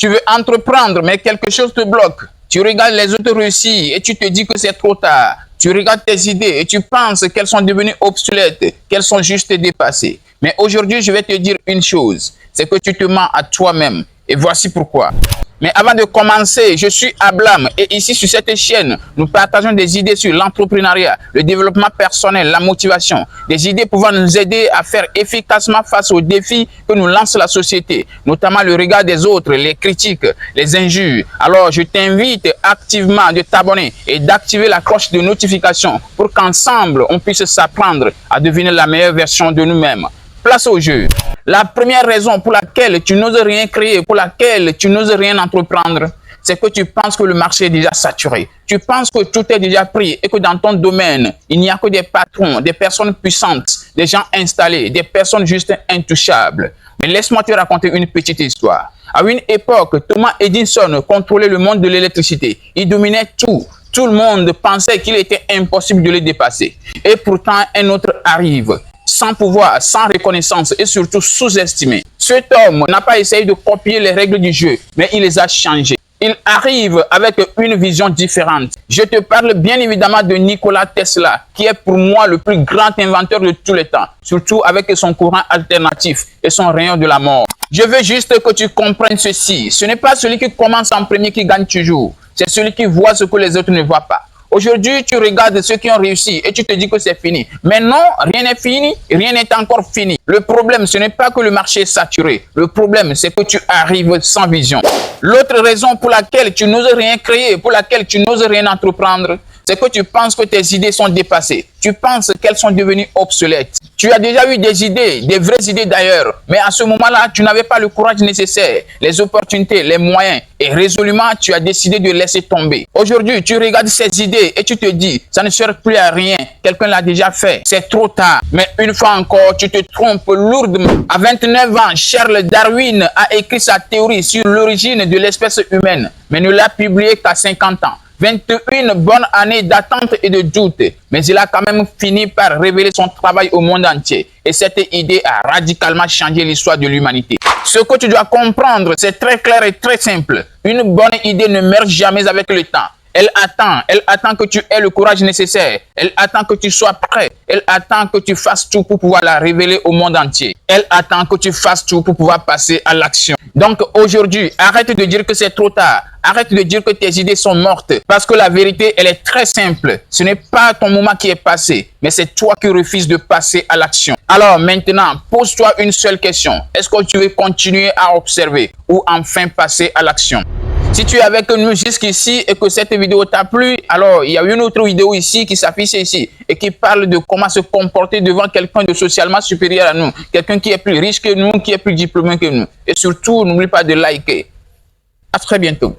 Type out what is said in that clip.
Tu veux entreprendre, mais quelque chose te bloque. Tu regardes les autres réussir et tu te dis que c'est trop tard. Tu regardes tes idées et tu penses qu'elles sont devenues obsolètes, qu'elles sont juste dépassées. Mais aujourd'hui, je vais te dire une chose, c'est que tu te mens à toi-même. Et voici pourquoi. Mais avant de commencer, je suis Ablam et ici sur cette chaîne, nous partageons des idées sur l'entrepreneuriat, le développement personnel, la motivation, des idées pouvant nous aider à faire efficacement face aux défis que nous lance la société, notamment le regard des autres, les critiques, les injures. Alors je t'invite activement de t'abonner et d'activer la cloche de notification pour qu'ensemble on puisse s'apprendre à devenir la meilleure version de nous-mêmes. Place au jeu. La première raison pour laquelle tu n'oses rien créer, pour laquelle tu n'oses rien entreprendre, c'est que tu penses que le marché est déjà saturé. Tu penses que tout est déjà pris et que dans ton domaine, il n'y a que des patrons, des personnes puissantes, des gens installés, des personnes juste intouchables. Mais laisse-moi te raconter une petite histoire. À une époque, Thomas Edison contrôlait le monde de l'électricité. Il dominait tout. Tout le monde pensait qu'il était impossible de le dépasser. Et pourtant, un autre arrive. Sans pouvoir, sans reconnaissance et surtout sous-estimé. Cet homme n'a pas essayé de copier les règles du jeu, mais il les a changées. Il arrive avec une vision différente. Je te parle bien évidemment de Nikola Tesla, qui est pour moi le plus grand inventeur de tous les temps, surtout avec son courant alternatif et son rayon de la mort. Je veux juste que tu comprennes ceci. Ce n'est pas celui qui commence en premier qui gagne toujours. C'est celui qui voit ce que les autres ne voient pas. Aujourd'hui, tu regardes ceux qui ont réussi et tu te dis que c'est fini. Mais non, rien n'est fini, rien n'est encore fini. Le problème, ce n'est pas que le marché est saturé. Le problème, c'est que tu arrives sans vision. L'autre raison pour laquelle tu n'oses rien créer, pour laquelle tu n'oses rien entreprendre, c'est que tu penses que tes idées sont dépassées. Tu penses qu'elles sont devenues obsolètes. Tu as déjà eu des idées, des vraies idées d'ailleurs, mais à ce moment-là, tu n'avais pas le courage nécessaire, les opportunités, les moyens, et résolument, tu as décidé de laisser tomber. Aujourd'hui, tu regardes ces idées et tu te dis, ça ne sert plus à rien, quelqu'un l'a déjà fait, c'est trop tard. Mais une fois encore, tu te trompes lourdement. À 29 ans, Charles Darwin a écrit sa théorie sur l'origine de l'espèce humaine, mais ne l'a publiée qu'à 50 ans. 21 bonnes années d'attente et de doute, mais il a quand même fini par révéler son travail au monde entier. Et cette idée a radicalement changé l'histoire de l'humanité. Ce que tu dois comprendre, c'est très clair et très simple. Une bonne idée ne meurt jamais avec le temps. Elle attend que tu aies le courage nécessaire. Elle attend que tu sois prêt. Elle attend que tu fasses tout pour pouvoir la révéler au monde entier. Elle attend que tu fasses tout pour pouvoir passer à l'action. Donc aujourd'hui, arrête de dire que c'est trop tard. Arrête de dire que tes idées sont mortes. Parce que la vérité, elle est très simple. Ce n'est pas ton moment qui est passé, mais c'est toi qui refuses de passer à l'action. Alors maintenant, pose-toi une seule question. Est-ce que tu veux continuer à observer ou enfin passer à l'action? Si tu es avec nous jusqu'ici et que cette vidéo t'a plu, alors il y a une autre vidéo ici qui s'affiche ici et qui parle de comment se comporter devant quelqu'un de socialement supérieur à nous, quelqu'un qui est plus riche que nous, qui est plus diplômé que nous. Et surtout, n'oublie pas de liker. À très bientôt.